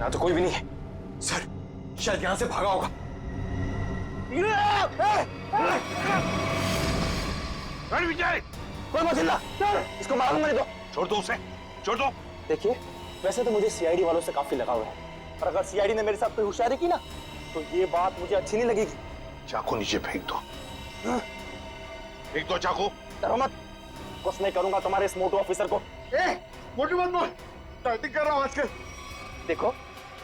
यहाँ तो कोई भी नहीं है सर, शायद यहाँ से भागा होगा। विजय, कोई मत हिलना सर, इसको मालूम नहीं दो। छोड़ दो उसे, छोड़ दो। देखिए वैसे तो मुझे सीआईडी वालों से काफी लगाव है, पर अगर सीआईडी ने मेरे साथ कोई होशियारी की ना तो ये बात मुझे अच्छी नहीं लगेगी। चाकू नीचे फेंक दो। फेंक दो चाकू। डरो मत, कुछ नहीं करूंगा तुम्हारे इस मोटू ऑफिसर को। मोटू मत बोल, टाइटिंग कर रहा हूं आजकल। देखो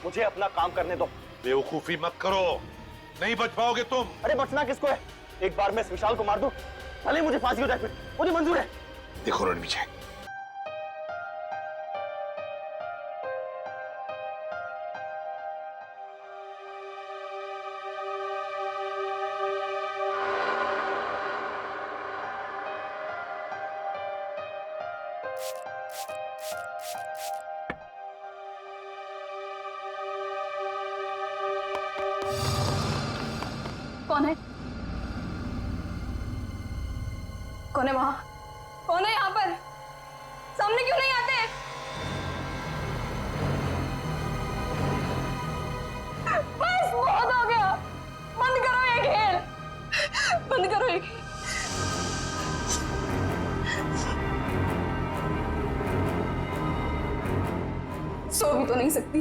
मुझे अपना काम करने दो। बेवकूफी मत करो, नहीं बच पाओगे तुम। अरे बचना किसको है, एक बार मैं इस विशाल को मार दूं, भले मुझे फांसी हो जाए, फिर मुझे मंजूर है। देखो रणविजय, कौन है? कौन है वहां? कौन है यहाँ पर? सामने क्यों नहीं आते? बस बहुत हो गया, बंद करो ये खेल, बंद करो ये खेल। सो भी तो नहीं सकती,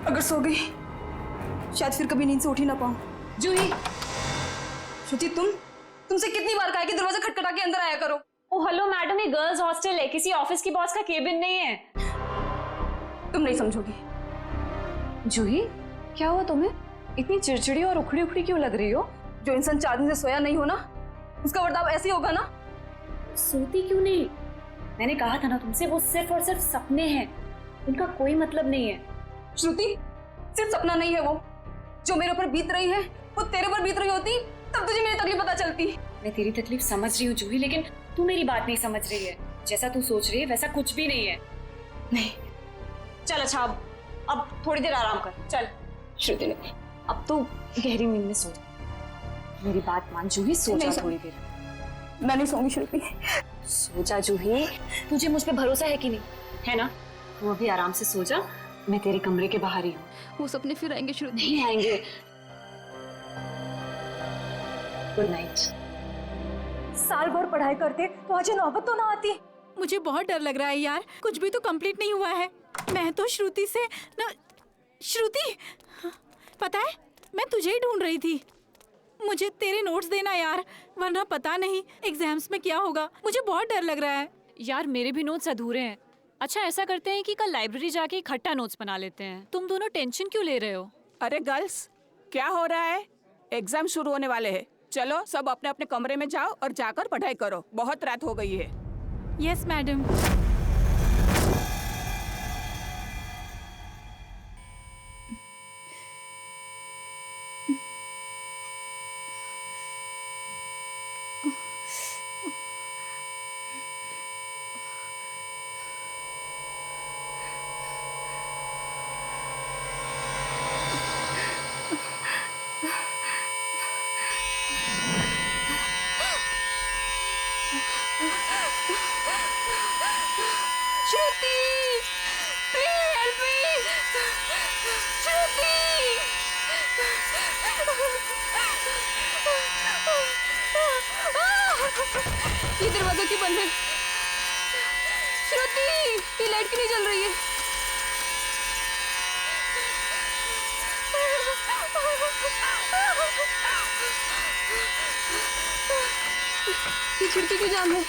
अगर सो गई शायद फिर कभी नींद से उठ ही ना पाऊं। जूही, श्रुति तुमसे कितनी बार कहा कि दरवाजा खटखटा के अंदर आया करो। ओ हेलो मैडम, ये गर्ल्स हॉस्टल है, किसी ऑफिस की बॉस का केबिन नहीं है। तुम नहीं समझोगी। जूही, क्या हुआ तुम्हें? इतनी चिड़चिड़ी और उखड़ी उखड़ी क्यों लग रही हो? जो इंसान 4 दिन से सोया नहीं हो ना, उसका बर्ताव ऐसे ही होगा ना। सोती क्यों नहीं? मैंने कहा था ना तुमसे, वो सिर्फ और सिर्फ सपने हैं, उनका कोई मतलब नहीं है। श्रुति, सिर्फ सपना नहीं है वो, जो मेरे ऊपर बीत रही है वो तेरे पर बीत रही होती तब तुझे मेरी तकलीफ पता चलती। मैं तेरी तकलीफ समझ रही हूँ जूही, लेकिन तू मेरी बात नहीं समझ रही है। जैसा तू सोच रही है वैसा कुछ भी नहीं है। नहीं, चल अच्छा अब थोड़ी देर आराम कर, चल। श्रुति ने अब तो गहरी नींद में सो जा, मेरी बात मान जूही, सो जा थोड़ी देर। मैं नहीं सोऊंगी श्रुति। सो जा जूही, तुझे मुझ पे भरोसा है कि नहीं, है ना? तू अभी आराम से सो जा, मैं तेरे कमरे के बाहर ही हूँ। वो सपने फिर आएंगे श्रुति। नहीं आएंगे। Good night. साल भर पढ़ाई करते तो आज नौबत तो ना आती। मुझे बहुत डर लग रहा है यार, कुछ भी तो कंप्लीट नहीं हुआ है। मैं तो श्रुति से न... श्रुति, पता है मैं तुझे ही ढूंढ रही थी। मुझे तेरे नोट्स देना यार, वरना पता नहीं एग्जाम्स में क्या होगा। मुझे बहुत डर लग रहा है यार, मेरे भी नोट्स अधूरे हैं। अच्छा ऐसा करते हैं कि कल लाइब्रेरी जाके इकट्ठा नोट्स बना लेते हैं। तुम दोनों टेंशन क्यों ले रहे हो? अरे गर्ल्स, क्या हो रहा है? एग्जाम शुरू होने वाले हैं। चलो सब अपने अपने कमरे में जाओ और जाकर पढ़ाई करो, बहुत रात हो गई है। Yes madam. ये दरवाजा क्यों बंद है? श्रुति, ये लाइट क्यों नहीं जल रही है? ये खिड़की क्यों जाम है?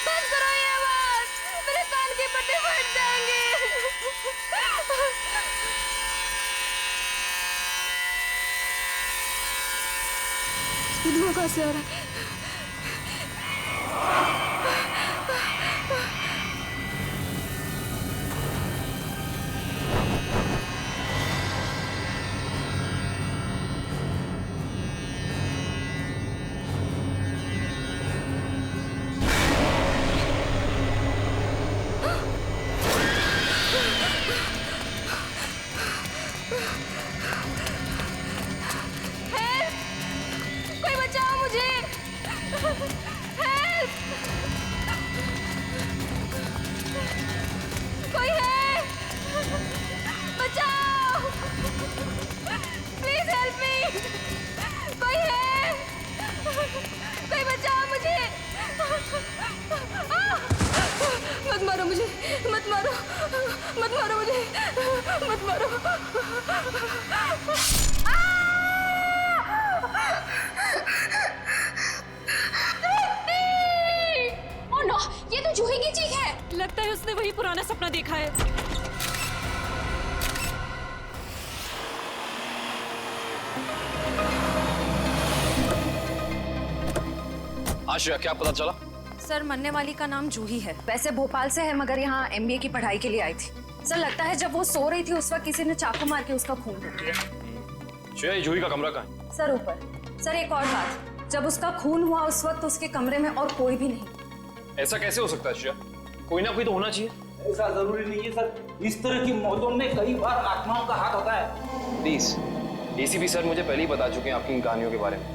बंद करो ये आवाज, मेरे कान के पट्टे फट जाएंगे। धुआं कहाँ से आ रहा है? कोई बचाओ मुझे। ओह नो, ये तो जूही की चीख है। लगता है उसने वही पुराना सपना देखा है। आशिया, क्या पता चला? सर, मरने वाली का नाम जूही है। वैसे भोपाल से है, मगर यहाँ MBA की पढ़ाई के लिए आई थी। सर, लगता है जब वो सो रही थी उस वक्त किसी ने चाकू मार के उसका खून कर दिया। श्रेया, ये जूही का कमरा कहाँ है? सर, ऊपर। सर, एक और बात, जब उसका खून हुआ उस वक्त उसके कमरे में और कोई भी नहीं। ऐसा कैसे हो सकता है श्रेया? कोई ना कोई तो होना चाहिए। ऐसा जरूरी नहीं है सर, इस तरह की मौतों में कई बार आत्माओं का हाथ होता है। प्लीज, ACP सर मुझे पहले ही बता चुके हैं आपकी इन कहानियों के बारे में।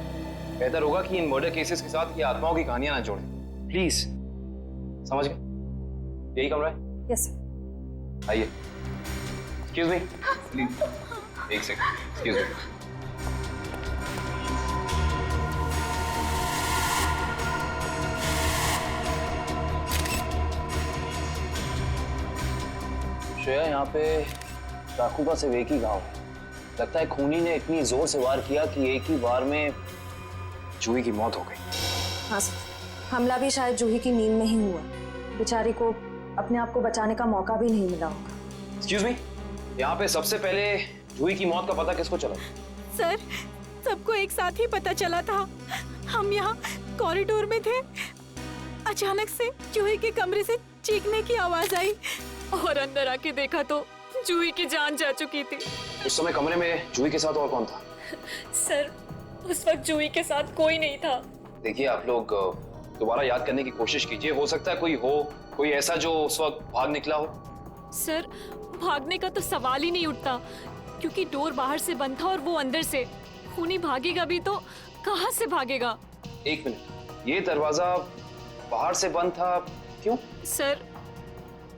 बेहतर होगा कि इन मर्डर केसेस के साथ ये आत्माओं की कहानियां ना जोड़ें। प्लीज, समझ गए? यही कमरा है? Yes sir. आइए। एक्सक्यूज मी, प्लीज एक सेकंड, एक्सक्यूज मी। श्रेया, यहाँ पे चाकू का सिर्फ एक ही घाव है। लगता है खूनी ने इतनी जोर से वार किया कि एक ही बार में जूही की मौत हो गई। हाँ सर, हमला भी शायद जूही की नींद में ही हुआ। बेचारी को अपने आप को बचाने का मौका भी नहीं मिला होगा। एक्सक्यूज मी, यहाँ पे सबसे पहले जूही की मौत का पता किसको चला? सर, सबको एक साथ ही पता चला था। हम यहाँ कॉरिडोर में थे, अचानक से जूही के कमरे से चीखने की आवाज आई और अंदर आके देखा तो जूही की जान जा चुकी थी। उस समय कमरे में जूही के साथ और कौन था? सर, उस वक्त जूही के साथ कोई नहीं था। देखिए, आप लोग दोबारा याद करने की कोशिश कीजिए। हो सकता है कोई ऐसा जो उस वक्त भाग निकला हो। सर, भागने का तो सवाल ही नहीं उठता, क्योंकि डोर बाहर से बंद था और वो अंदर से। खूनी भागेगा भी तो कहाँ से भागेगा? एक मिनट, ये दरवाजा बाहर से बंद था, क्यों? सर,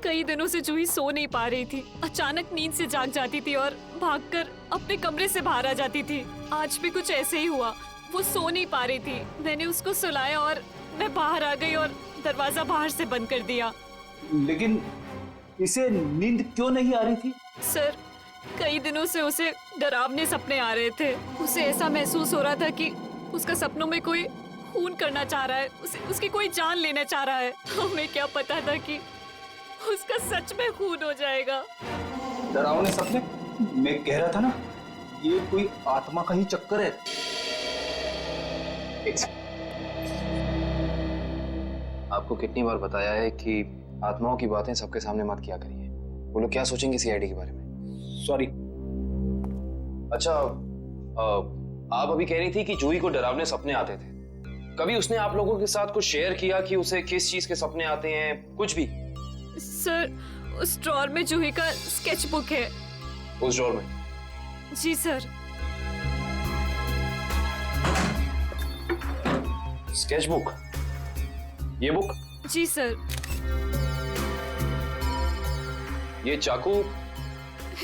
कई दिनों से जूही सो नहीं पा रही थी। अचानक नींद से जाग जाती थी और भागकर अपने कमरे से बाहर आ जाती थी। आज भी कुछ ऐसे ही हुआ। वो सो नहीं पा रही थी, मैंने उसको सुलाया और मैं बाहर आ गई और दरवाजा बाहर से बंद कर दिया। लेकिन इसे नींद क्यों नहीं आ रही थी? सर, कई दिनों से उसे डरावने सपने आ रहे थे। उसे ऐसा महसूस हो रहा था कि उसका सपनों में कोई खून करना चाह रहा है, उसकी कोई जान लेना चाह रहा है। हमें क्या पता था कि उसका सच में खून हो जाएगा। डरावने सपने? मैं कह रहा था ना, ये कोई आत्मा का ही चक्कर है। आपको कितनी बार बताया है कि आत्माओं की बातें सबके सामने मत किया करिए। वो लोग क्या सोचेंगे CID के बारे में? सॉरी। अच्छा, आप अभी कह रही थी कि जूही को डरावने सपने आते थे। कभी उसने आप लोगों के साथ कुछ शेयर किया कि उसे किस चीज के सपने आते हैं? कुछ भी? सर, उस ड्रॉर में जूही का स्केच बुक है। उस ड्रॉर में? जी सर। Sketch book? ये बुक? जी सर। ये चाकू?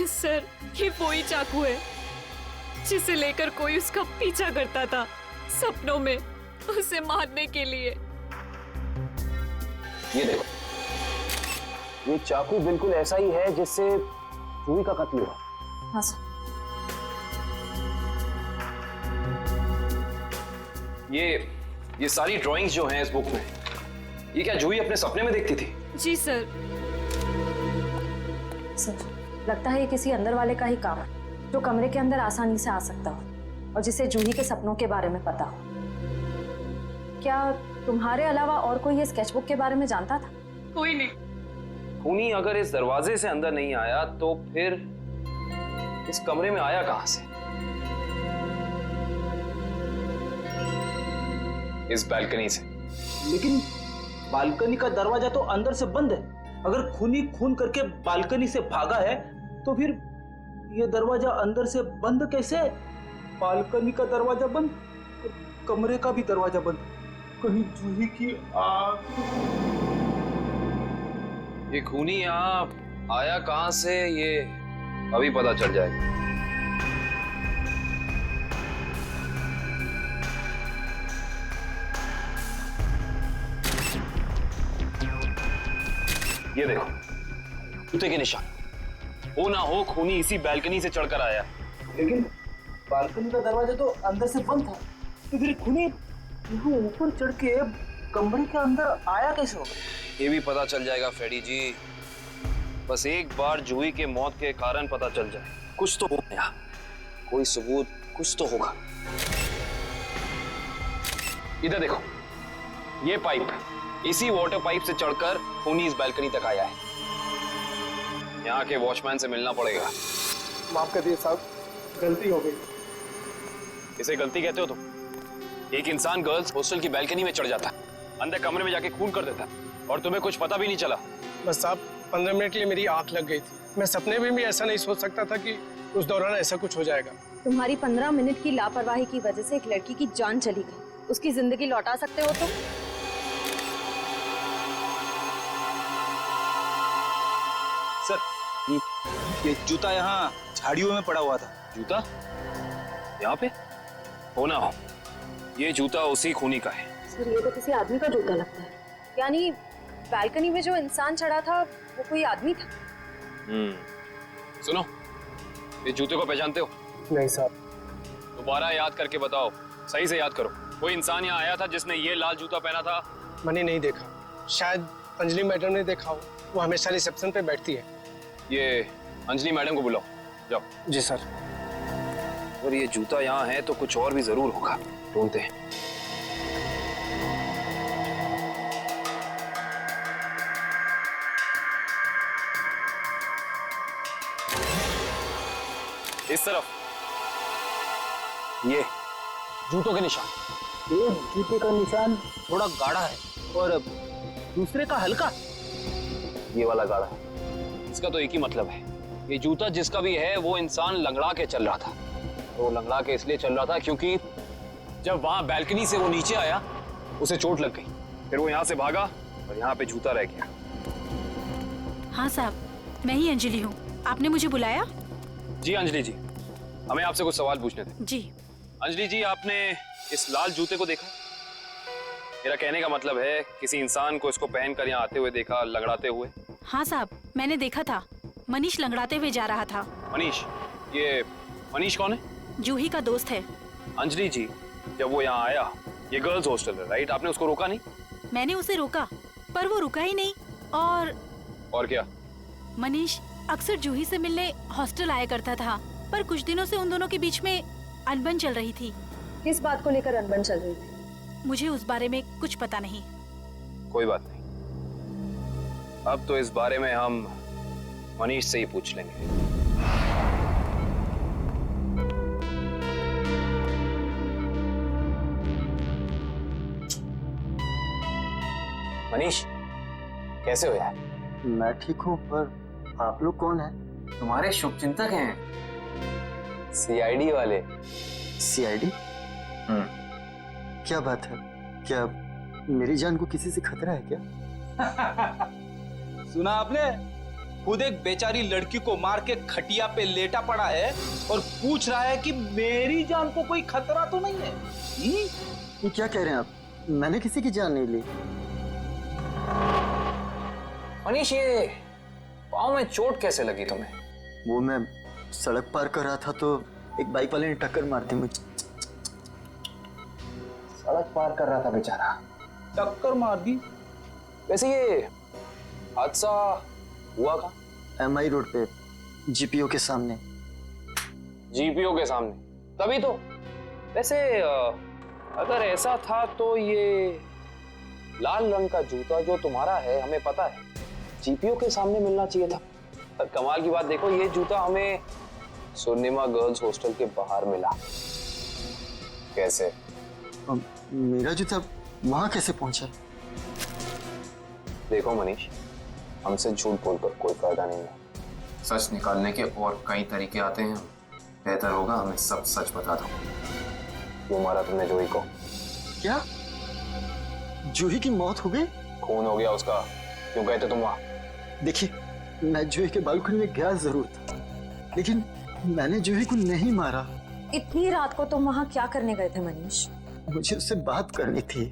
सर, ये वही चाकू है जिसे लेकर कोई उसका पीछा करता था सपनों में, उसे मारने के लिए। ये देखो, ये चाकू बिल्कुल ऐसा ही है जिससे जूही का कत्ल हुआ। हाँ सर। ये सारी ड्राइंग्स जो हैं इस बुक में, ये क्या जूही अपने सपने में देखती थी? जी सर। सर, लगता है ये किसी अंदर वाले का ही काम है, जो कमरे के अंदर आसानी से आ सकता हो और जिसे जूही के सपनों के बारे में पता हो। क्या तुम्हारे अलावा और कोई ये स्केचबुक के बारे में जानता था? कोई नहीं। खूनी अगर इस दरवाजे से अंदर नहीं आया तो फिर इस कमरे में आया कहां से? इस बालकनी से। लेकिन बालकनी का दरवाजा तो अंदर से बंद है। अगर खूनी खून करके बालकनी से भागा है तो फिर ये दरवाजा अंदर से बंद कैसे? बालकनी का दरवाजा बंद, कमरे का भी दरवाजा बंद। कहीं जूही की आग? ये खूनी यहाँ आया कहां से, ये अभी पता चल जाएगा। ये देखो, जूते के निशान। हो ना हो खूनी इसी बालकनी से चढ़कर आया। लेकिन बालकनी का दरवाजा तो अंदर से बंद था, तो फिर खूनी यहाँ ऊपर चढ़ के कमरे के अंदर आया कैसे होगा? ये भी पता चल जाएगा फ्रेडी जी। बस एक बार जूही के मौत के कारण पता चल जाए, कुछ तो होगा यहाँ, कोई सबूत कुछ तो होगा। इधर देखो, ये पाइप, इसी वाटर पाइप से चढ़कर खूनी इस बालकनी तक आया है। यहाँ के वॉचमैन से मिलना पड़ेगा। माफ कर दिए साहब, गलती हो गई। इसे गलती कहते हो तुम? एक इंसान गर्ल्स हॉस्टल की बालकनी में चढ़ जाता, अंदर कमरे में जाके खून कर देता, और तुम्हें कुछ पता भी नहीं चला। बस साहब 15 मिनट के लिए मेरी आंख लग गई थी। मैं सपने में भी ऐसा नहीं सोच सकता था कि उस दौरान ऐसा कुछ हो जाएगा। तुम्हारी 15 मिनट की लापरवाही की वजह से एक लड़की की जान चली गई, उसकी जिंदगी लौटा सकते हो तुम? सर, ये जूता यहाँ झाड़ियों में पड़ा हुआ था। जूता यहाँ पे? हो ना हो, ये जूता उसी खूनी का है। सर, ये तो किसी आदमी का जूता लगता है। यानी बालकनी में जो इंसान चढ़ा था वो कोई आदमी था? सुनो, ये जूते को पहचानते हो? नहीं साहब। दोबारा याद करके बताओ, सही से याद करो। कोई इंसान यहाँ आया था जिसने ये लाल जूता पहना था? मैंने नहीं देखा, शायद अंजलि मैडम ने देखा हो, वो हमेशा रिसेप्शन पे बैठती है। ये अंजलि मैडम को बुलाओ, जाओ। जी सर। अगर ये जूता यहाँ है तो कुछ और भी जरूर होगा, ढूंढते हैं। इस तरफ ये जूतों के निशान। एक जूते का निशान थोड़ा गाढ़ा है और दूसरे का हल्का। ये वाला गाढ़ा है। इसका तो एक ही मतलब है, ये जूता जिसका भी है वो इंसान लंगड़ा के चल रहा था। तो लंगड़ा के इसलिए चल रहा था क्योंकि जब वहां बैल्कनी से वो नीचे आया उसे चोट लग गई, फिर वो यहाँ से भागा और यहाँ पे जूता रह गया। हाँ साहब, मैं ही अंजलि हूँ। आपने मुझे बुलाया? जी अंजलि जी, हमें आपसे कुछ सवाल पूछने थे। जी। अंजलि जी, आपने इस लाल जूते को देखा? मेरा कहने का मतलब है किसी इंसान को इसको पहनकर यहाँ आते हुए देखा, लंगड़ाते हुए? हाँ साहब, मैंने देखा था। मनीष लंगड़ाते हुए जा रहा था। मनीष? ये मनीष कौन है? जूही का दोस्त है। अंजलि जी, जब वो यहाँ आया, ये गर्ल्स हॉस्टल है राइट, आपने उसको रोका नहीं? मैंने उसे रोका, पर वो रुका ही नहीं। और क्या? मनीष अक्सर जूही से मिलने हॉस्टल आया करता था, पर कुछ दिनों से उन दोनों के बीच में अनबन चल रही थी। किस बात को लेकर अनबन चल रही थी? मुझे उस बारे में कुछ पता नहीं। कोई बात नहीं, अब तो इस बारे में हम मनीष से ही पूछ लेंगे। मनीष, कैसे हो यार? मैं ठीक हूँ, पर आप लोग कौन हैं? तुम्हारे शुभचिंतक हैं, सीआईडी वाले। सीआईडी? क्या बात है? क्या मेरी जान को किसी से खतरा है क्या? सुना आपने? खुद एक बेचारी लड़की को मार के खटिया पे लेटा पड़ा है और पूछ रहा है कि मेरी जान को कोई खतरा तो नहीं है। ये क्या कह रहे हैं आप? मैंने किसी की जान नहीं ली। मनीष, ये पाँव में चोट कैसे लगी तुम्हें? वो मैं सड़क पार कर रहा था तो एक बाइक वाले ने टक्कर मार दी मुझे। सड़क पार कर रहा था बेचारा, टक्कर मार दी? वैसे ये हादसा हुआ कहाँ? एमआई रोड पे, जीपीओ के सामने। जीपीओ के सामने? तभी तो। वैसे अगर ऐसा था तो ये लाल रंग का जूता जो तुम्हारा है, हमें पता है जीपीओ के सामने मिलना चाहिए था। पर कमाल की बात देखो, ये जूता हमें स्वर्णिमा गर्ल्स हॉस्टल के बाहर मिला। कैसे? मेरा जूता वहां कैसे पहुंचा? देखो मनीष, हमसे झूठ बोलकर कोई फायदा नहीं है। सच निकालने के और कई तरीके आते हैं। बेहतर होगा हमें सब सच बता दो। क्यों मारा तुमने जूही को? क्या जूही की मौत हो गई? खून हो गया उसका। क्यों गए थे तुम वहां? देखिए, मैं जूही के बालकनी में गया जरूर था, लेकिन मैंने जूही को नहीं मारा। इतनी रात को तुम वहाँ क्या करने गए थे मनीष? मुझे उससे बात करनी थी।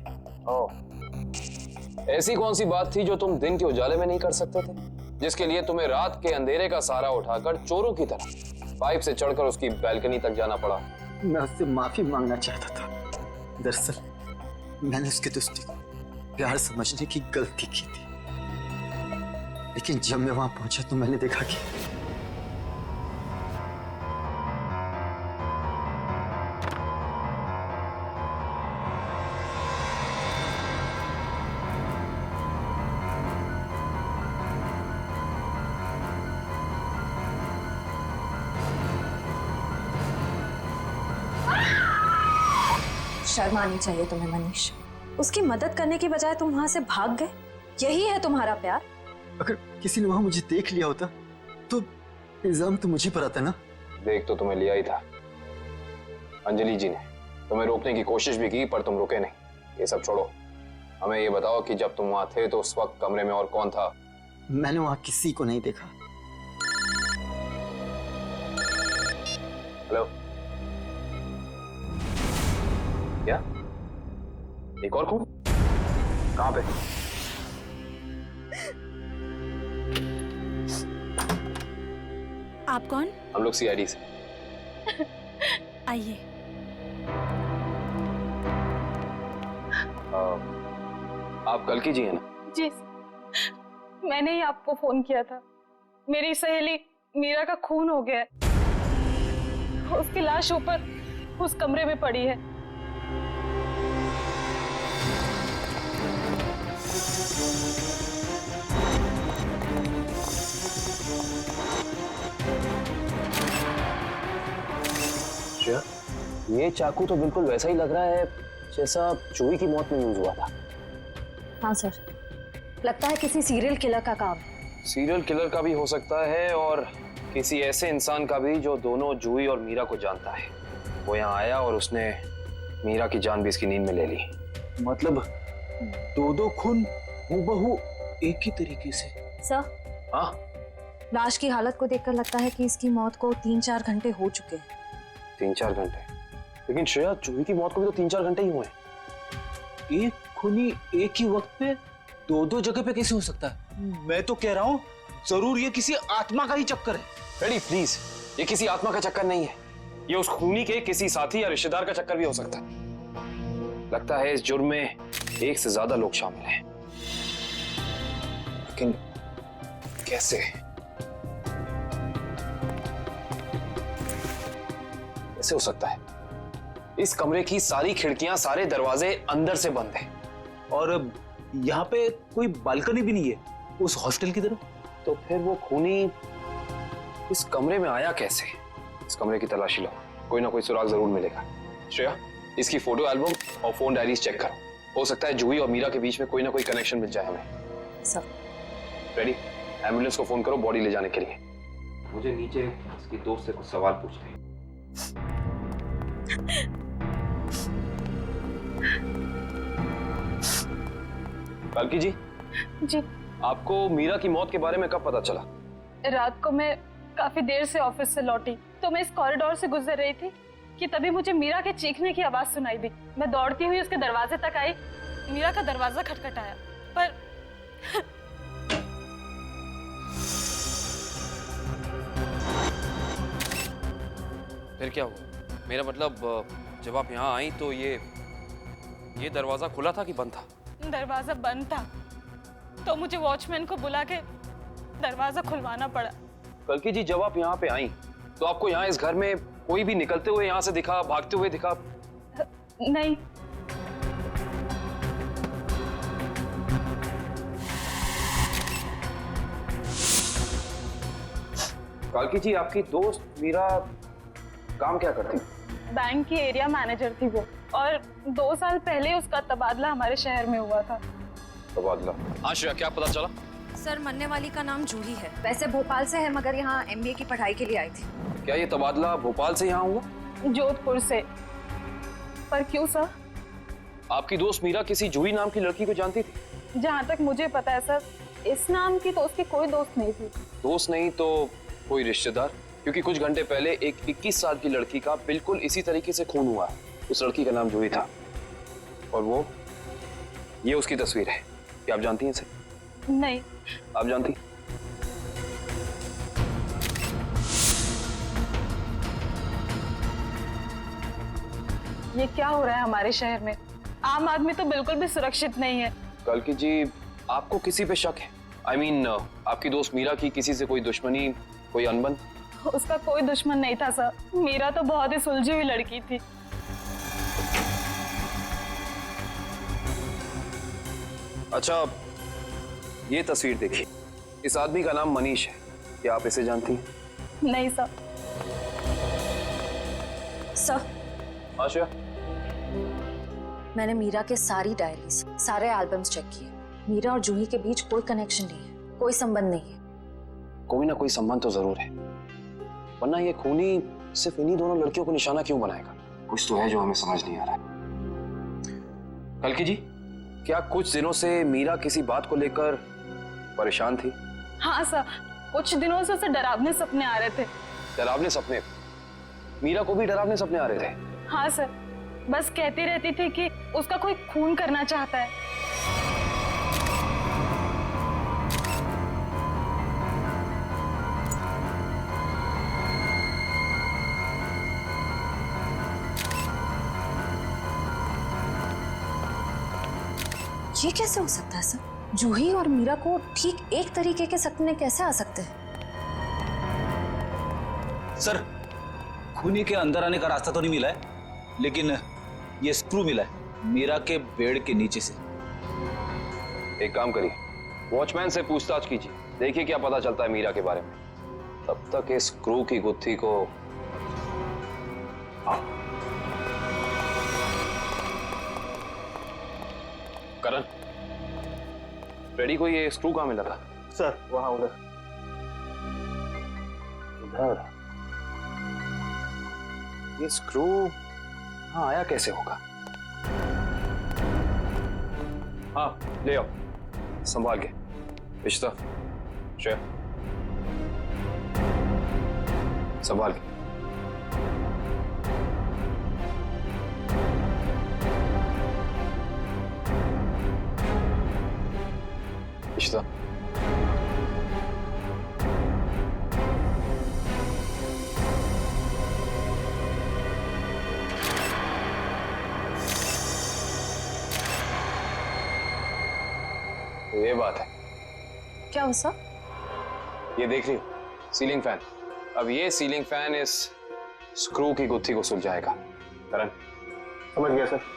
ऐसी कौन सी बात थी जो तुम दिन के उजाले में नहीं कर सकते थे, जिसके लिए तुम्हें रात के अंधेरे का सहारा उठाकर चोरों की तरह पाइप से चढ़कर उसकी बैल्कनी तक जाना पड़ा। मैं उससे माफी मांगना चाहता था। दरअसल मैंने उसके दोस्ती को प्यार समझने की गलती की थी, लेकिन जब मैं वहां पहुंचा तो मैंने देखा कि शर्म आनी चाहिए तुम्हें मनीष। उसकी मदद करने की बजाय तुम वहां से भाग गए। यही है तुम्हारा प्यार? अगर किसी ने वहां मुझे देख लिया होता तो इल्जाम तो मुझे पर आता ना। देख तो तुम्हें लिया ही था। अंजलि जी ने तुम्हें रोकने की कोशिश भी की पर तुम रुके नहीं। ये सब छोड़ो, हमें ये बताओ कि जब तुम वहां थे तो उस वक्त कमरे में और कौन था? मैंने वहां किसी को नहीं देखा। हेलो, क्या एक और कौन? कहां पे? आप कौन? हम लोग सीआईडी से। आइए। आप कल की जी है ना? जी, मैंने ही आपको फोन किया था। मेरी सहेली मीरा का खून हो गया है। उसकी लाश ऊपर उस कमरे में पड़ी है। ये चाकू तो बिल्कुल वैसा ही लग रहा है जैसा जूही की मौत में यूज हुआ था। हाँ सर, लगता है किसी सीरियल किलर का काम। सीरियल किलर का भी हो सकता है और किसी ऐसे इंसान का भी जो दोनों जूही और मीरा को जानता है। वो यहाँ आया और उसने मीरा की जान भी इसकी नींद में ले ली। मतलब दो खून हूबहू एक ही तरीके से। सर, हाँ, लाश की हालत को देखकर लगता है कि इसकी मौत को 3-4 घंटे हो चुके हैं। 3-4 घंटे? लेकिन श्रेया, जूही की मौत को भी तो 3-4 घंटे ही हुए हैं। एक खूनी एक ही वक्त पे दो जगह पे कैसे हो सकता है? मैं तो कह रहा हूँ जरूर ये किसी आत्मा का ही चक्कर है। रेडी प्लीज, ये किसी आत्मा का चक्कर नहीं है। ये उस खूनी के किसी साथी या रिश्तेदार का चक्कर भी हो सकता है। लगता है इस जुर्म में एक से ज्यादा लोग शामिल हैं। लेकिन कैसे? कैसे हो सकता है? इस कमरे की सारी खिड़कियां, सारे दरवाजे अंदर से बंद हैं। और यहाँ पे कोई बालकनी भी नहीं है उस हॉस्टल की तरफ। तो फिर वो खूनी इस कमरे में आया कैसे? इस कमरे की तलाशी लो, कोई ना कोई सुराग जरूर मिलेगा। श्रेया, इसकी फोटो एल्बम और फोन डायरीज चेक करो। हो सकता है जूही और मीरा के बीच में कोई ना कोई कनेक्शन मिल जाए हमें। सर, रेडी, एम्बुलेंस को फोन करो बॉडी ले जाने के लिए। मुझे नीचे इसकी दोस्त से कुछ सवाल पूछने हैं। बाल्की जी। जी। आपको मीरा की मौत के बारे में कब पता चला? रात को मैं काफी देर से ऑफिस से लौटी तो मैं इस कॉरिडोर से गुजर रही थी कि तभी मुझे मीरा के चीखने की आवाज सुनाई दी। मैं दौड़ती हुई उसके दरवाजे तक आई। मीरा का दरवाजा खटखटाया पर फिर क्या हुआ? मेरा मतलब जब आप यहाँ आई तो ये दरवाजा खुला था कि बंद था? दरवाजा बंद था तो मुझे वॉचमैन को बुला के दरवाजा खुलवाना पड़ा। बल्कि जी, जब आप यहाँ पे आई तो आपको यहाँ इस घर में कोई भी निकलते हुए यहाँ से दिखा, भागते हुए दिखा? नहीं। कालकी जी, आपकी दोस्त मीरा काम क्या करती? बैंक की एरिया मैनेजर थी वो, और 2 साल पहले उसका तबादला हमारे शहर में हुआ था। तबादला? हाँ श्रेया, क्या पता चला? सर, मरने वाली का नाम जूही है। वैसे भोपाल से है मगर यहाँ MBA की पढ़ाई के लिए आई थी। क्या ये तबादला भोपाल से यहाँ हुआ? जोधपुर से। पर क्यों सर? आपकी दोस्त मीरा किसी जूही नाम की लड़की को जानती थी? जहाँ तक मुझे पता है सर, इस नाम की तो उसकी कोई दोस्त नहीं थी। दोस्त नहीं तो कोई रिश्तेदार? क्योंकि कुछ घंटे पहले एक 21 साल की लड़की का बिल्कुल इसी तरीके से खून हुआ। उस लड़की का नाम जूही था और ये उसकी तस्वीर है। क्या आप जानती हैं इसे? नहीं। आप जानती? ये क्या हो रहा है हमारे शहर में? आम आदमी तो बिल्कुल भी सुरक्षित नहीं है। कल्कि जी, आपको किसी पे शक है? I mean, आपकी दोस्त मीरा की किसी से कोई दुश्मनी, कोई अनबन? उसका कोई दुश्मन नहीं था सर। मीरा तो बहुत ही सुलझी हुई लड़की थी। अच्छा, ये तस्वीर देखिए। इस आदमी का नाम मनीष है। क्या आप इसे जानती हैं? नहीं सर। सर, आशा, मैंने मीरा के सारी डायरीज, सारे एल्बम्स चेक किए। मीरा और जूही के बीच कोई कनेक्शन नहीं है, कोई संबंध नहीं है। कोई ना कोई संबंध तो जरूर है, वरना ये खूनी सिर्फ इन्हीं दोनों लड़कियों को निशाना क्यों बनाएगा? कुछ तो है जो हमें समझ नहीं आ रहा है। कल्कि जी, क्या कुछ दिनों से मीरा किसी बात को लेकर परेशान थी? हाँ सर, कुछ दिनों से उसे डरावने सपने आ रहे थे। डरावने सपने? मीरा को भी डरावने सपने आ रहे थे? हाँ सर, बस कहती रहती थी कि उसका कोई खून करना चाहता है। ये कैसे हो सकता है सर? जूही और मीरा को ठीक एक तरीके के सपने कैसे आ सकते हैं? सर, खूनी के अंदर आने का रास्ता तो नहीं मिला है, लेकिन ये स्क्रू मिला है मीरा के बेड के नीचे से। एक काम करिए, वॉचमैन से पूछताछ कीजिए, देखिए क्या पता चलता है मीरा के बारे में। तब तक इस स्क्रू की गुत्थी को करण, रेडी को ये स्क्रू कहाँ मिला था? सर, वहां उधर। इधर? ये स्क्रू हाँ आया कैसे होगा? हाँ, ले आओ, संभाल के। रिश्ता, श्रेया, संभाल के। रिश्ता, तो ये बात है। क्या हो सर? ये देख रही हो, सीलिंग फैन। अब ये सीलिंग फैन इस स्क्रू की गुत्थी को सुलझाएगा। करण, समझ गया सर।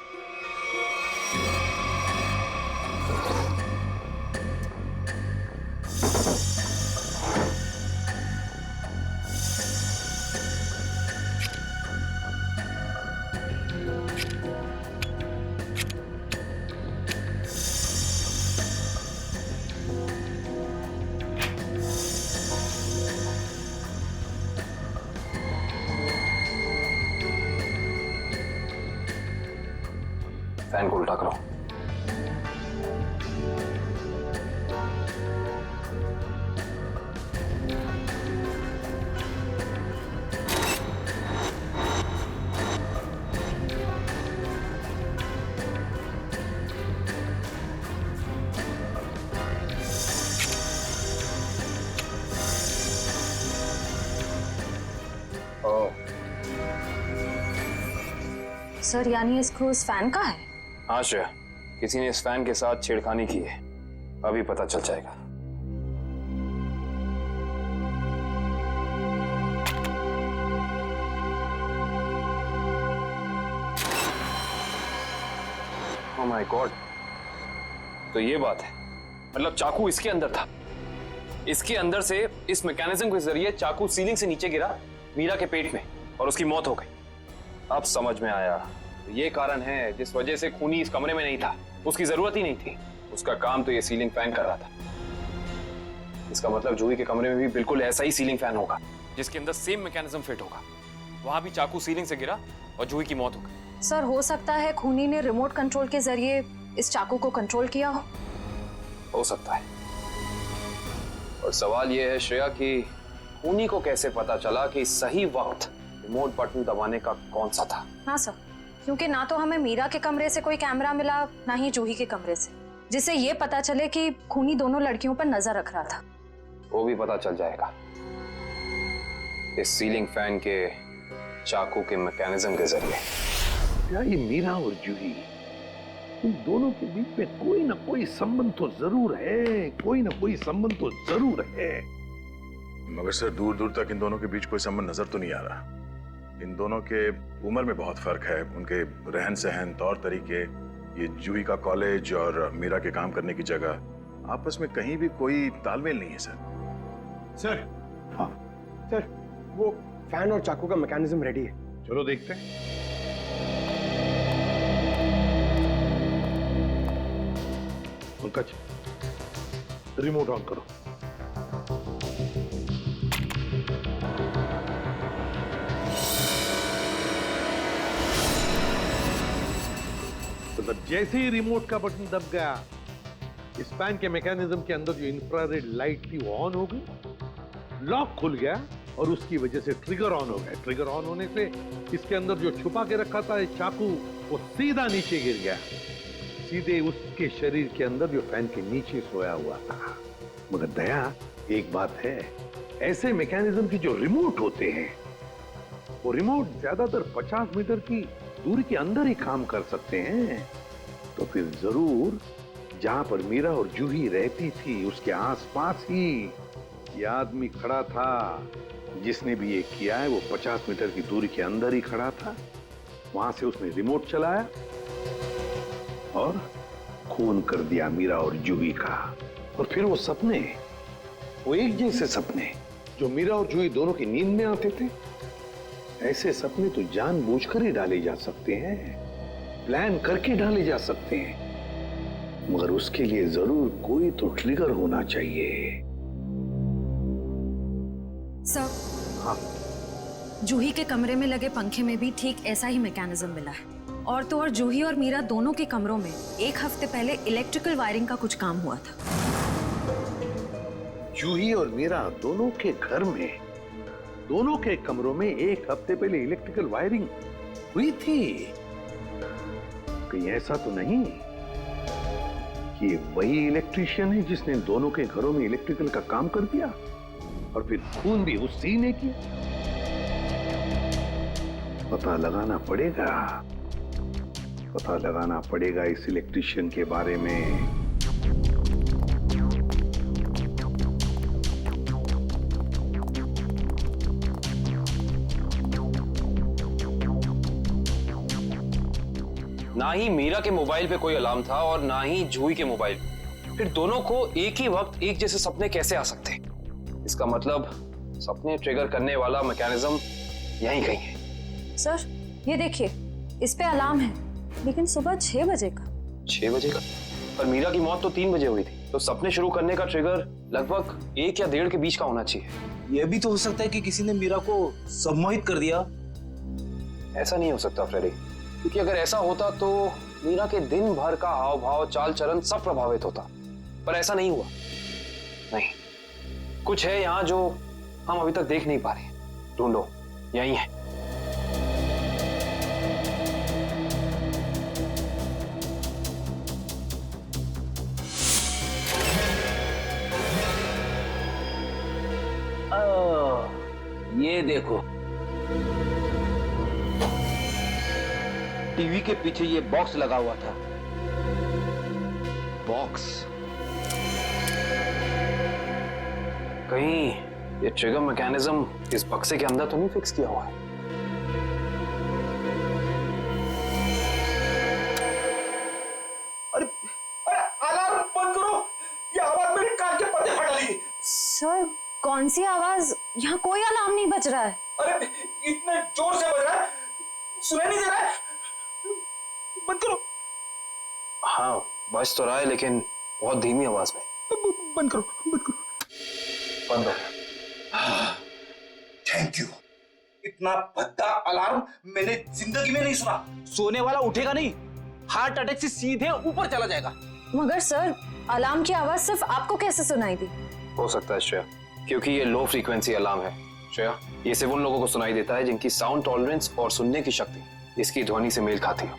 फैन को उल्टा करो। सर, यानी ये स्क्रू इस फैन का है? हाँ श्रेया, किसी ने इस फैन के साथ छेड़खानी की है, अभी पता चल जाएगा। ओह माय गॉड, तो ये बात है, मतलब चाकू इसके अंदर था। इसके अंदर से इस मैकेनिज्म के जरिए चाकू सीलिंग से नीचे गिरा मीरा के पेट में और उसकी मौत हो गई। अब समझ में आया, तो ये कारण है जिस वजह से खूनी इस कमरे में नहीं था। उसकी जरूरत ही नहीं थी, उसका काम तो ये सीलिंग फैन कर रहा था। इसका मतलब जूही के कमरे में भी बिल्कुल ऐसा ही सीलिंग फैन होगा जिसके अंदर सेम मैकेनिज्म फिट होगा। वहां भी चाकू सीलिंग से गिरा और जूही की मौत हो गई। सर, हो सकता है खूनी ने रिमोट कंट्रोल के जरिए इस चाकू को कंट्रोल किया हो सकता है। और सवाल यह है श्रेया कि खूनी को कैसे पता चला कि सही वक्त रिमोट बटन दबाने का कौन सा था? हाँ सर, क्योंकि ना तो हमें मीरा के कमरे से कोई कैमरा मिला, ना ही जूही के कमरे से, जिससे ये पता चले कि खूनी दोनों लड़कियों पर नजर रख रहा था। वो भी पता चल जाएगा इस सीलिंग फैन के चाकू के मैकेनिज्म के जरिए। क्या ये मीरा और जूही, इन दोनों के बीच में कोई ना कोई संबंध तो जरूर है, कोई ना कोई संबंध तो जरूर है। मगर सर दूर दूर तक इन दोनों के बीच कोई संबंध नजर तो नहीं आ रहा। इन दोनों के उम्र में बहुत फर्क है, उनके रहन सहन, तौर तरीके, ये जूही का कॉलेज और मीरा के काम करने की जगह, आपस में कहीं भी कोई तालमेल नहीं है सर। सर, हाँ सर वो फैन और चाकू का मैकेनिज्म रेडी है। चलो देखते हैं। पंकज, रिमोट ऑन करो। तो जैसे ही रिमोट का बटन दब गया, इस फैन के मैकेनिज्म के अंदर जो इंफ्रारेड लाइट थी वो ऑन हो गई, लॉक खुल गया और उसकी वजह से ट्रिगर ऑन हो गया। ट्रिगर ऑन होने से इसके अंदर जो छुपा के रखा था चाकू, वो सीधा नीचे गिर गया, सीधे उसके शरीर के अंदर जो फैन के नीचे सोया हुआ था। मगर दया, एक बात है, ऐसे मैकेनिज्म की जो रिमोट होते हैं, वो रिमोट ज्यादातर 50 मीटर की दूरी के अंदर ही काम कर सकते हैं। तो फिर जरूर जहां पर मीरा और जूही रहती थी उसके आसपास ही ये आदमी खड़ा था। जिसने भी ये किया है वो 50 मीटर की दूरी के अंदर ही खड़ा था। वहां से उसने रिमोट चलाया और खून कर दिया मीरा और जूही का। और फिर वो सपने, वो एक जैसे सपने जो मीरा और जूही दोनों की नींद में आते थे, ऐसे सपने तो जानबूझकर ही डाले जा सकते हैं, प्लान करके डाले जा सकते हैं। मगर उसके लिए जरूर कोई तो ट्रिगर होना चाहिए। सर, हाँ, जूही के कमरे में लगे पंखे में भी ठीक ऐसा ही मैकेनिज्म मिला है। और तो और जूही और मीरा दोनों के कमरों में एक हफ्ते पहले इलेक्ट्रिकल वायरिंग का कुछ काम हुआ था। जूही और मीरा दोनों के घर में, दोनों के कमरों में एक हफ्ते पहले इलेक्ट्रिकल वायरिंग हुई थी। कहीं ऐसा तो नहीं कि वही इलेक्ट्रीशियन है जिसने दोनों के घरों में इलेक्ट्रिकल का काम कर दिया और फिर खून भी उसी ने किया? पता लगाना पड़ेगा, पता लगाना पड़ेगा इस इलेक्ट्रीशियन के बारे में। ना ही मीरा के मोबाइल पे कोई अलार्म था और ना ही जूही के मोबाइल। फिर दोनों को एक ही वक्त एक जैसे सपने कैसे आ सकते हैं? इसका मतलब सपने ट्रिगर करने वाला मैकेनिज्म यहीं कहीं है। सर, ये देखिए, इस पे अलार्म है, लेकिन सुबह 6 बजे का। 6 बजे का? पर मीरा की मौत तो 3 बजे हुई थी, तो सपने शुरू करने का ट्रिगर लगभग 1 या 1.5 के बीच का होना चाहिए। यह भी तो हो सकता है कि किसी ने मीरा को सम्मोहित कर दिया। ऐसा नहीं हो सकता फ्रेडी, क्योंकि अगर ऐसा होता तो मीरा के दिन भर का हाव भाव, चाल चलन सब प्रभावित होता। पर ऐसा नहीं हुआ। नहीं, कुछ है यहाँ जो हम अभी तक देख नहीं पा रहे। ढूंढो, यही है। ये देखो, टीवी के पीछे ये बॉक्स लगा हुआ था। बॉक्स? कहीं ये ट्रिगर मैकेनिज्म इस बक्से के अंदर तो नहीं फिक्स किया हुआ है? अरे अरे, अलार्म बंद करो! ये आवाज मेरे कान के पर्दे फट रही है। सर, कौन सी आवाज? यहाँ कोई अलार्म नहीं बज रहा है। अरे इतने जोर से बज रहा है, सुनाई नहीं दे रहा है। बंद करो। हाँ, बज तो रहा है, लेकिन बहुत धीमी आवाज में। बंद करो, बंद करो। बंद हो गया। Thank you. इतना भद्दा अलार्म मैंने जिंदगी में नहीं सुना। सोने वाला उठेगा नहीं, हार्ट अटैक से सीधे ऊपर चला जाएगा। मगर सर, अलार्म की आवाज सिर्फ आपको कैसे सुनाई दी? हो सकता है श्रेया, क्योंकि ये लो फ्रीक्वेंसी अलार्म है। श्रेया, ये सिर्फ उन लोगों को सुनाई देता है जिनकी साउंड टॉलरेंस और सुनने की शक्ति इसकी ध्वनि से मेल खाती हो।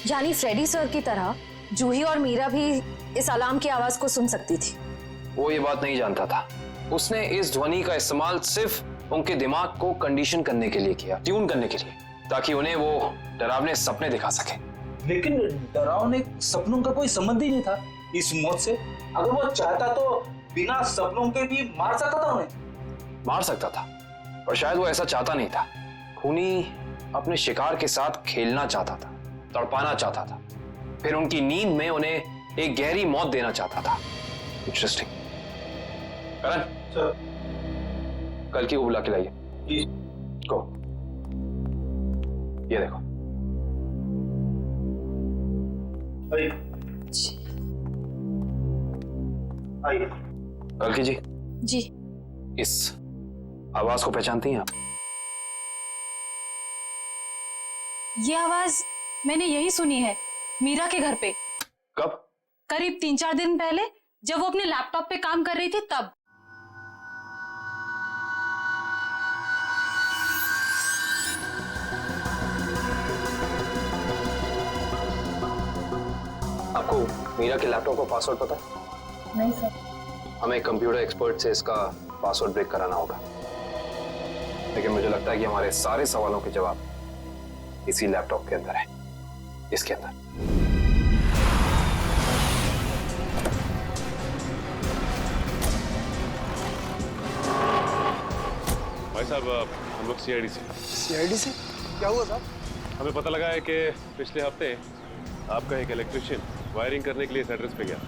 यानी फ्रेडी सर की तरह जूही और मीरा भी इस अलार्म की आवाज को सुन सकती थी। वो ये बात नहीं जानता था। उसने इस ध्वनि का इस्तेमाल सिर्फ उनके दिमाग को कंडीशन करने के लिए किया, ट्यून करने के लिए। ताकि उन्हें वो डरावने सपने दिखा सके। लेकिन डरावने सपनों का कोई संबंध ही नहीं था इस मौत से। अगर वो चाहता तो बिना सपनों के भी मार सकता था उन्हें। मार सकता था, पर शायद वो ऐसा चाहता नहीं था। खूनी अपने शिकार के साथ खेलना चाहता था, तड़पाना चाहता था, फिर उनकी नींद में उन्हें एक गहरी मौत देना चाहता था। इंटरेस्टिंग। करण सर, कल की को बुला के लाइए। जी। को ये देखो। आइए। कल की जी। जी। इस आवाज को पहचानती हैं आप? ये आवाज मैंने यही सुनी है, मीरा के घर पे। कब? करीब 3-4 दिन पहले, जब वो अपने लैपटॉप पे काम कर रही थी तब। आपको मीरा के लैपटॉप का पासवर्ड पता है? नहीं सर। हमें कंप्यूटर एक्सपर्ट से इसका पासवर्ड ब्रेक कराना होगा, लेकिन मुझे लगता है कि हमारे सारे सवालों के जवाब इसी लैपटॉप के अंदर है, इसके अंदर। भाई साहब, हम लोग सीआईडी से। सीआईडी से? क्या हुआ साहब? हमें पता लगा है कि पिछले हफ्ते आपका एक इलेक्ट्रिशियन वायरिंग करने के लिए इस एड्रेस पे गया।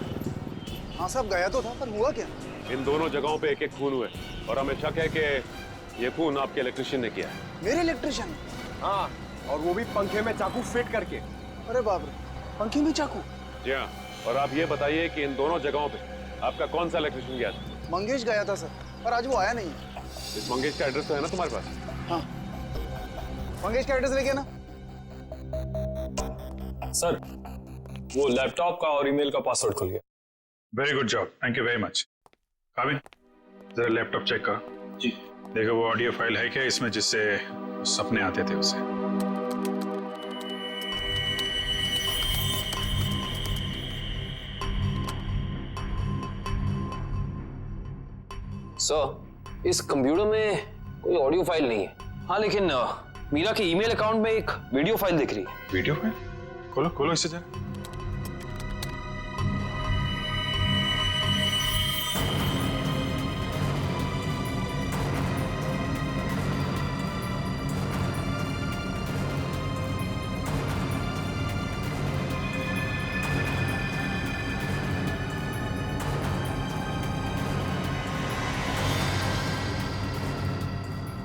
हाँ साहब, गया तो था, पर हुआ क्या? इन दोनों जगहों पे एक एक खून हुए और हमें शक है कि ये खून आपके इलेक्ट्रिशियन ने किया है। मेरे इलेक्ट्रिशियन? हाँ, और वो भी पंखे में चाकू फिट करके। अरे बाप रे, पंखे में चाकू? जी हाँ, और आप ये बताइए कि इन दोनों जगहों पे आपका कौन सा इलेक्ट्रिशियन गया था? मंगेश गया था सर, पर आज वो आया नहीं। इस मंगेश का एड्रेस तो है ना तुम्हारे पास? हाँ, मंगेश का एड्रेस लेके ना। सर, वो लैपटॉप का और ईमेल का पासवर्ड खुल गया। Very good job, thank you very much. काबिल, जरा लैपटॉप चेक करो। जी। देखो वो ऑडियो फाइल है क्या इसमें जिससे सपने आते थे उसे। सर, इस कंप्यूटर में कोई ऑडियो फाइल नहीं है। हाँ, लेकिन मीरा के ईमेल अकाउंट में एक वीडियो फाइल दिख रही है। Video file? खोलो खोलो इसे जरा।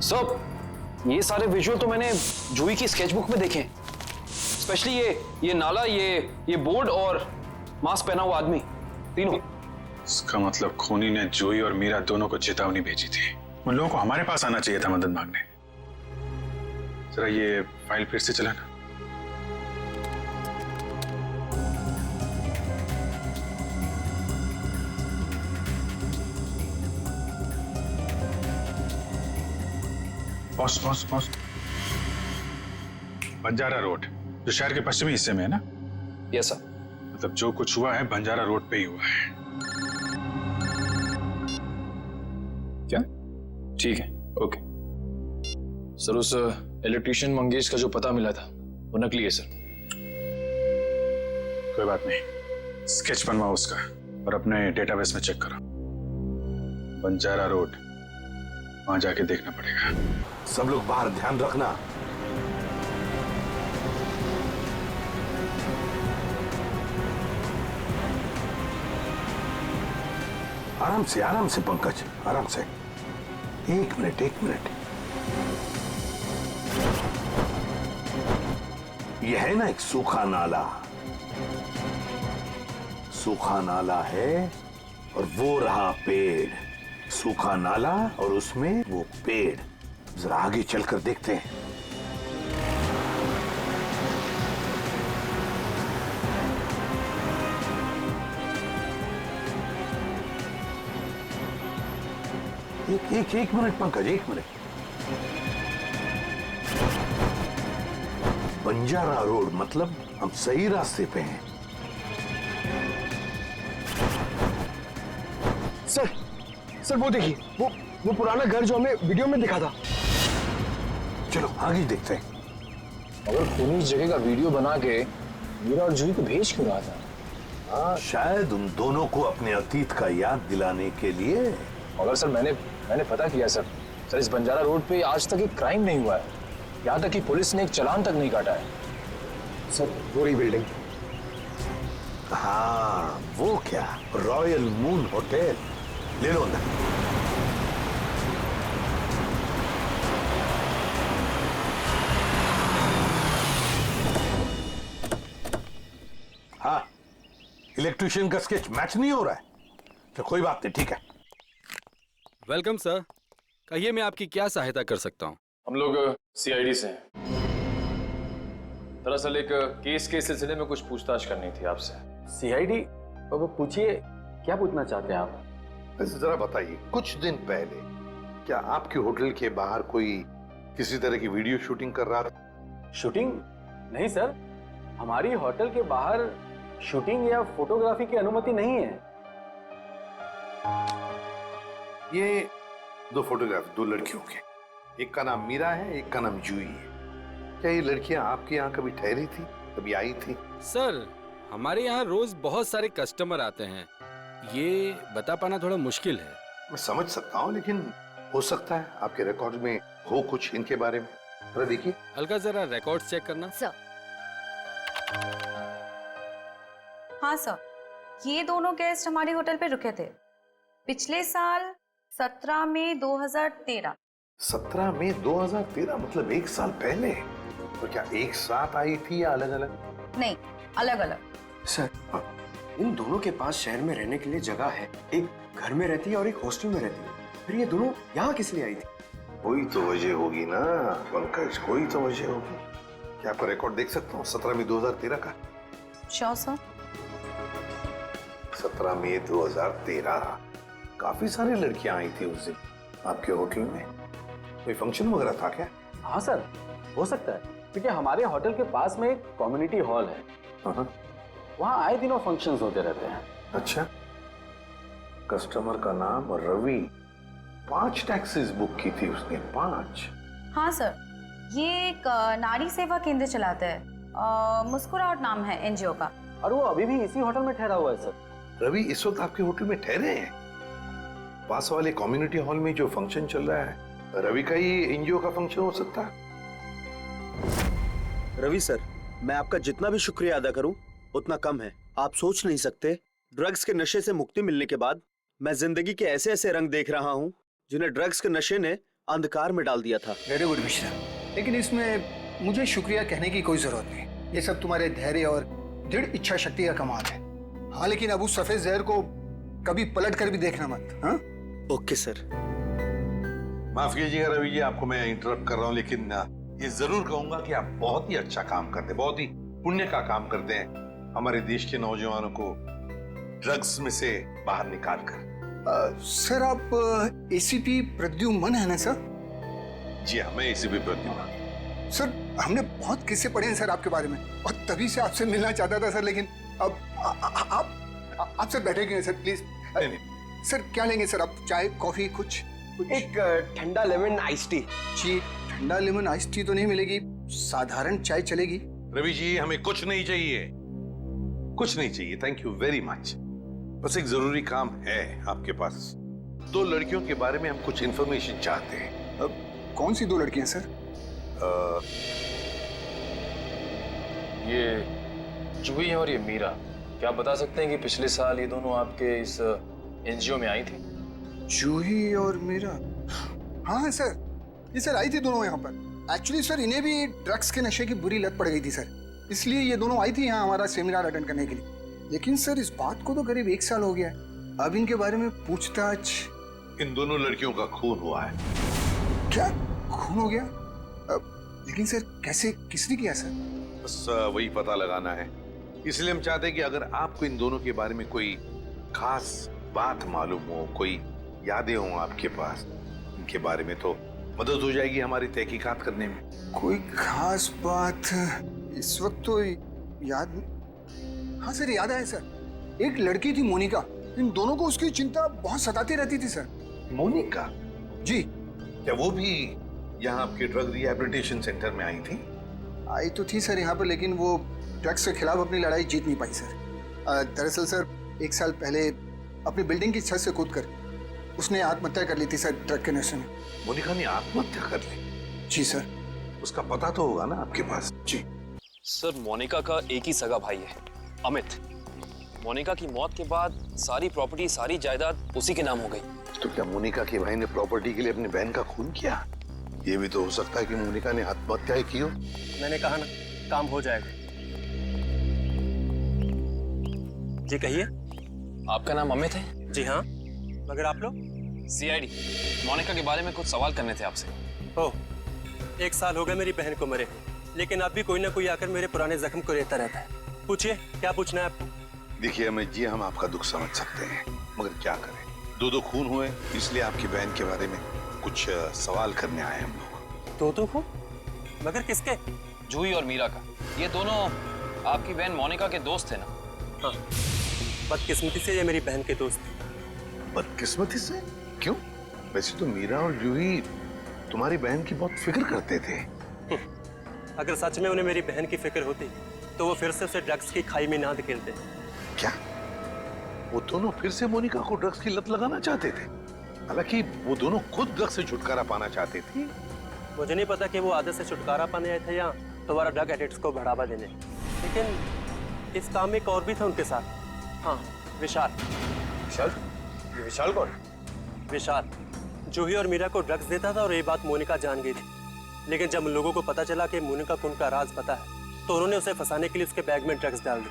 सर, ये सारे विजुअल तो मैंने जूही की स्केचबुक में देखे हैं। स्पेशली ये नाला, ये बोर्ड और मास्क पहना हुआ आदमी, तीनों। इसका मतलब खूनी ने जूही और मीरा दोनों को चेतावनी भेजी थी। उन लोगों को हमारे पास आना चाहिए था मदद मांगने। जरा ये फाइल फिर से चलाना। Pause pause pause. Banjara road, जो शहर के पश्चिमी हिस्से में है ना? Yes sir. मतलब जो कुछ हुआ है बंजारा रोड पे ही हुआ है। क्या? ठीक है, ओके। सर, उस इलेक्ट्रिशियन मंगेश का जो पता मिला था वो नकली है सर। कोई बात नहीं, स्केच बनवाओ उसका और अपने डेटाबेस में चेक करो। बंजारा रोड, वहां जाके देखना पड़ेगा। सब लोग बाहर ध्यान रखना। आराम से पंकज, आराम से। एक मिनट। यह है ना एक सूखा नाला है और वो रहा पेड़। सूखा नाला और उसमें वो पेड़। जरा आगे चलकर देखते हैं। एक मिनट पंकज, एक मिनट। बंजारा रोड, मतलब हम सही रास्ते पे हैं। सर वो देखिए, वो पुराना घर जो हमें वीडियो में दिखा था। चलो आगे देखते हैं। मगर खूनी जगह का वीडियो बना के मीरा और जूही को भेज क्यों रहा था? हाँ, शायद उन दोनों को अपने अतीत का याद दिलाने के लिए। मगर सर मैंने पता किया सर इस बंजारा रोड पे आज तक एक क्राइम नहीं हुआ है। यहाँ तक कि पुलिस ने एक चालान तक नहीं काटा है। सर वो रही बिल्डिंग। हाँ वो क्या, रॉयल मून होटल। ले लो ना। हाँ, इलेक्ट्रिशियन का स्केच मैच नहीं हो रहा है तो कोई बात नहीं, ठीक है। वेलकम सर, कहिए मैं आपकी क्या सहायता कर सकता हूँ? हम लोग सीआईडी से हैं। दरअसल एक केस के सिलसिले में कुछ पूछताछ करनी थी आपसे। सीआईडी? अब पूछिए, क्या पूछना चाहते हैं आप? जरा बताइए, कुछ दिन पहले क्या आपके होटल के बाहर कोई किसी तरह की वीडियो शूटिंग कर रहा था? शूटिंग? नहीं सर, हमारी होटल के बाहर शूटिंग या फोटोग्राफी की अनुमति नहीं है। ये दो फोटोग्राफ दो लड़कियों के, एक का नाम मीरा है, एक का नाम जूही है। क्या ये लड़कियां आपके यहाँ कभी ठहरी थी, कभी आई थी? सर हमारे यहाँ रोज बहुत सारे कस्टमर आते हैं, ये बता पाना थोड़ा मुश्किल है। मैं समझ सकता हूँ, लेकिन हो सकता है आपके रिकॉर्ड में हो कुछ इनके बारे में। जरा देखिए। अलका जरा रिकॉर्ड्स चेक करना। सर। हाँ सर, ये दोनों गेस्ट हमारे होटल पे रुके थे पिछले साल 17 मई 2013। 17 मई 2013 मतलब एक साल पहले। तो क्या एक साथ आई थी या अलग अलग? नहीं, अलग अलग। सर इन दोनों के पास शहर में रहने के लिए जगह है, एक घर में रहती है और एक हॉस्टल में रहती है, फिर ये दोनों यहाँ किस लिए आई थी? कोई तो वजह होगी ना पंकज, कोई तो वजह होगी। क्या आपका रिकॉर्ड देख सकता हूँ 17 मई 2013 का? Sure sir. 17 मई 2013 काफी सारी लड़कियां आई थी उस दिन आपके होटल में। कोई फंक्शन वगैरह था क्या? हाँ सर, हो सकता है, क्योंकि हमारे होटल के पास में एक कम्युनिटी हॉल है। वहाँ आए दिनों फंक्शंस होते रहते हैं। अच्छा, कस्टमर का नाम रवि, 5 टैक्सीज बुक की थी उसने, 5। हाँ सर, ये एक नारी सेवा केंद्र चलाता है, मुस्कुराहट नाम है एनजीओ का। और वो अभी भी इसी होटल में ठहरा हुआ है सर। रवि इस वक्त आपके होटल में ठहरे हैं? पास वाले कम्युनिटी हॉल में जो फंक्शन चल रहा है, रवि का ही एनजीओ का फंक्शन हो सकता है। रवि सर, मैं आपका जितना भी शुक्रिया अदा करूं उतना कम है। आप सोच नहीं सकते, ड्रग्स के नशे से मुक्ति मिलने के बाद मैं जिंदगी के ऐसे ऐसे रंग देख रहा हूं जिन्हें ड्रग्स के नशे ने अंधकार में डाल दिया था। वेरी गुड मिश्रा, लेकिन इसमें मुझे शुक्रिया कहने की कोई जरूरत नहीं। ये सब तुम्हारे धैर्य और दृढ़ इच्छा शक्ति का कमाल है। हाँ, लेकिन अब उस सफेद जहर को कभी पलट कर भी देखना मत। हाँ? Okay sir. माफ कीजिएगा रवि जी, आपको मैं इंटरप्ट कर रहा हूँ, लेकिन ये जरूर कहूंगा कि आप बहुत ही अच्छा काम करते हैं, बहुत ही पुण्य का काम करते हैं हमारे देश के नौजवानों को ड्रग्स में से बाहर निकाल कर। सर आप एसीपी प्रद्युमन है ना सर? जी हाँ, मैं एसीपी प्रद्युमन। सर हमने बहुत किस्से पढ़े हैं सर आपके बारे में, और तभी से आपसे मिलना चाहता था सर, लेकिन अब आप सर बैठे क्यों हैं सर, प्लीज। सर क्या लेंगे सर आप, चाय कॉफी कुछ? एक ठंडा लेमन आइस टी। जी, ठंडा लेमन आइस टी तो नहीं मिलेगी, साधारण चाय चलेगी। रवि जी हमें कुछ नहीं चाहिए, कुछ नहीं चाहिए, थैंक यू वेरी मच। बस एक जरूरी काम है आपके पास। 2 लड़कियों के बारे में हम कुछ इंफॉर्मेशन चाहते हैं। अब कौन सी 2 लड़कियां सर? ये जूही और ये मीरा, क्या आप बता सकते हैं कि पिछले साल ये दोनों आपके इस एनजीओ में आई थी? जूही और मीरा? हाँ सर, ये सर आई थी दोनों यहाँ पर। एक्चुअली सर इन्हें भी ड्रग्स के नशे की बुरी लत पड़ गई थी सर, इसलिए ये दोनों आई थी यहाँ हमारा सेमिनार अटेंड करने के लिए। लेकिन सर इस बात को तो करीब 1 साल हो गया है, अब इनके बारे में पूछताछ। इन दोनों लड़कियों का खून हुआ है। क्या खून हो गया? लेकिन सर कैसे, किसने किया सर? बस वही पता लगाना है, इसलिए हम चाहते हैं कि अगर आपको इन दोनों के बारे में कोई खास बात मालूम हो, कोई यादें हो आपके पास इनके बारे में, तो मदद हो जाएगी हमारी तहकीकात करने में। कोई खास बात इस वक्त तो याद। हाँ सर याद आया सर, एक लड़की थी मोनिका, इन दोनों को उसकी चिंता बहुत सताती रहती थी सर। मोनिका? जी। क्या वो भी यहाँ आपके ड्रग रिहैबिलिटेशन सेंटर में आई थी? आई तो थी सर यहाँ पर, लेकिन वो ड्रग्स के खिलाफ अपनी लड़ाई जीत नहीं पाई सर। दरअसल सर 1 साल पहले अपनी बिल्डिंग की छत से कूदकर उसने आत्महत्या कर ली थी सर, ड्रग के नशे में। मोनिका ने आत्महत्या कर ली? जी सर। उसका पता तो होगा ना आपके पास? जी सर, मोनिका का एक ही सगा भाई है, अमित। मोनिका की मौत के बाद सारी प्रॉपर्टी, सारी जायदाद उसी के नाम हो गई। तो क्या मोनिका के भाई ने प्रॉपर्टी के लिए अपनी बहन का खून किया? ये भी तो हो सकता है कि मोनिका ने आत्महत्या की हो। मैंने कहा ना, काम हो जाएगा। जी कहिए। आपका नाम अमित है? जी हाँ, मगर आप लोग? सीआईडी। मोनिका के बारे में कुछ सवाल करने थे आपसे। ओह, 1 साल हो गए मेरी बहन को मरे हुए, लेकिन अब भी कोई ना कोई आकर मेरे पुराने जख्म को रहता रहता है। पूछिए, क्या पूछना है आपको? देखिए अमित जी, हम आपका दुख समझ सकते हैं, मगर क्या करें, 2 खून हुए, इसलिए आपकी बहन के बारे में कुछ सवाल करने आए हम लोग। 2 खून? मगर किसके? जूही और मीरा का। ये दोनों आपकी बहन मोनिका के दोस्त थे ना? हाँ, बदकिस्मती से ये मेरी बहन के दोस्त थे। बदकिस्मती से? क्यों? वैसे तो मीरा और जूही तुम्हारी बहन की बहुत फिक्र करते थे। अगर सच में उन्हें मेरी बहन की फिक्र होती तो वो फिर से उसे ड्रग्स की खाई में ना धकेलते। क्या वो दोनों फिर से मोनिका को ड्रग्स की लत लगाना चाहते थे? हालांकि वो दोनों खुद ड्रग्स से छुटकारा पाना चाहते थे। मुझे नहीं पता कि वो आदत से छुटकारा पाने आए थे या दोबारा ड्रग एडिक्ट्स को बढ़ावा देने, लेकिन इस काम में एक और भी था उनके साथ। हाँ, विशाल। विशाल? ये विशाल कौन? विशाल जूही और मीरा को ड्रग्स देता था और ये बात मोनिका जान गई थी, लेकिन जब लोगों को पता चला कि मोनिका को उनका राज पता है तो उन्होंने उसे फंसाने के लिए उसके बैग में ड्रग्स डाल दी।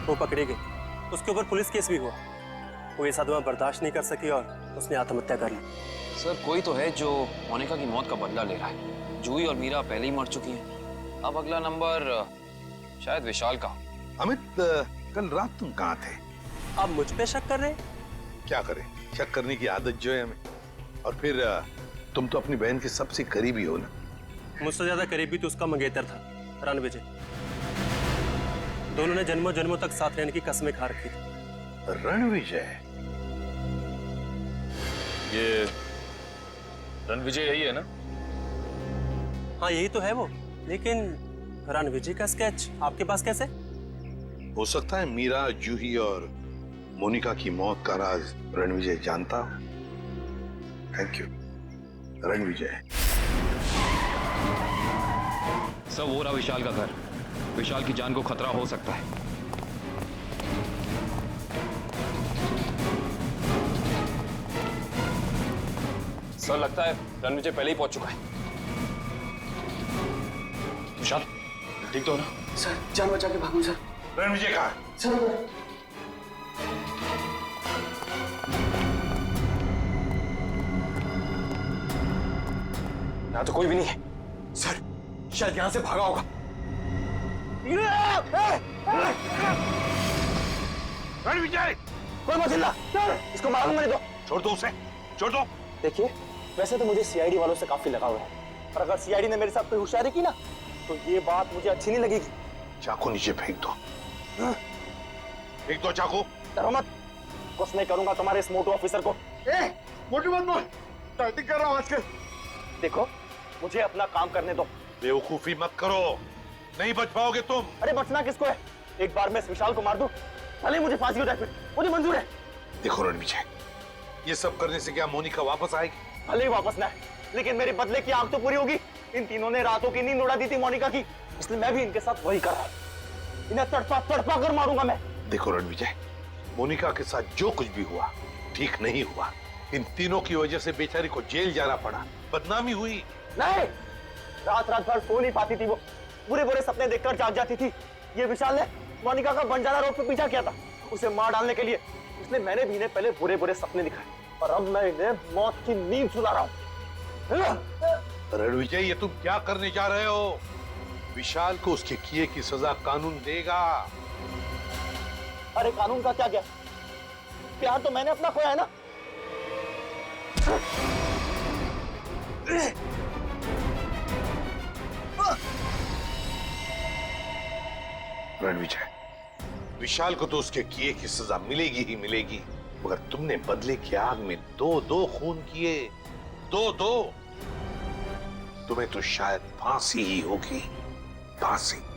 वो पकड़ी गई, उसके ऊपर पुलिस केस भी हुआ। वो ये सदमा बर्दाश्त नहीं कर सकी और उसने आत्महत्या कर ली। सर, कोई तो है जो मोनिका की मौत का बदला ले रहा है। जूही और मीरा पहले ही मर चुकी हैं। अब अगला नंबर शायद विशाल का। अमित, कल रात तुम कहाँ थे? आप मुझ पे शक कर रहे हैं? क्या करें, शक करने की आदत जो है हमें। और फिर तुम तो अपनी बहन के सबसे करीबी हो ना। मुझसे ज्यादा करीबी तो उसका मंगेतर था, रणविजय। दोनों ने जन्मों जन्मों तक साथ रहने की कसमें खा रखी थी। रणविजय? ये रणविजय यही है ना? हाँ, यही तो है वो, लेकिन रणविजय का स्केच आपके पास कैसे? हो सकता है मीरा, जूही और मोनिका की मौत का राज रणविजय जानता हो। Thank you, Ranvijay. सर, वो रहा विशाल का घर। विशाल की जान को खतरा हो सकता है। सर, लगता है रणविजय पहले ही पहुंच चुका है। विशाल, ठीक तो हो ना? सर, जान बचा के भागो सर। रणविजय कहाँ है? सर, यहाँ तो कोई भी नहीं है। सर, शायद यहाँ से भागा होगा। रणविजय! कोई मत चिल्ला, इसको मालूम नहीं दो। छोड़ दो उसे, छोड़ दो। देखिए, वैसे तो मुझे सीआईडी वालों से काफी लगाव है, पर अगर सीआईडी ने मेरे साथ कोई होशियारी की ना तो ये बात मुझे अच्छी नहीं लगेगी। चाकू नीचे फेंक दो। फेंक दो चाकू। डरो मत, कुछ नहीं करूंगा तुम्हारे इस मोटू ऑफिसर को। मोटू मत बोल, टाइटिंग कर रहा हूं आजकल। देखो, मुझे अपना काम करने दो। बेवकूफी मत करो, नहीं बच पाओगे तुम। अरे बचना किसको है? एक बार मैं इस विशाल को मार दूं, भले मुझे फांसी हो जाए, फिर मुझे मंजूर है। देखो रणविजय, ये सब करने से क्या मोनिका वापस आएगी? भले ही वापस ना आए, लेकिन मेरे बदले की आंख तो पूरी होगी। इन तीनों ने रातों की नींद उड़ा दी थी मोनिका की, इसलिए मैं भी इनके साथ वही कर रहा हूं। इन्हें तड़पा तड़पा कर मारूंगा मैं। देखो रणविजय, मोनिका के साथ जो कुछ भी हुआ ठीक नहीं हुआ। इन तीनों की वजह से बेचारी को जेल जाना पड़ा, बदनामी हुई। नहीं, रात रात भर सो नहीं पाती थी वो, बुरे बुरे सपने देखकर जाग जाती थी। ये विशाल ने मोनिका का बंजारा रोड पे पीछा किया था उसे मार डालने के लिए, इसलिए मैंने भी इन्हें पहले बुरे बुरे सपने दिखाए और अब मैं इन्हें मौत की नींद सुला रहा हूं। रणविजय, ये तुम क्या करने जा रहे हो? विशाल को उसके किए की सजा कानून देगा। अरे कानून का क्या? प्यार तो मैंने अपना खोया है ना। रणविजय, विशाल को तो उसके किए की सजा मिलेगी ही मिलेगी, मगर तुमने बदले की आग में दो खून किए, दो। तुम्हें तो शायद फांसी ही होगी। फांसी।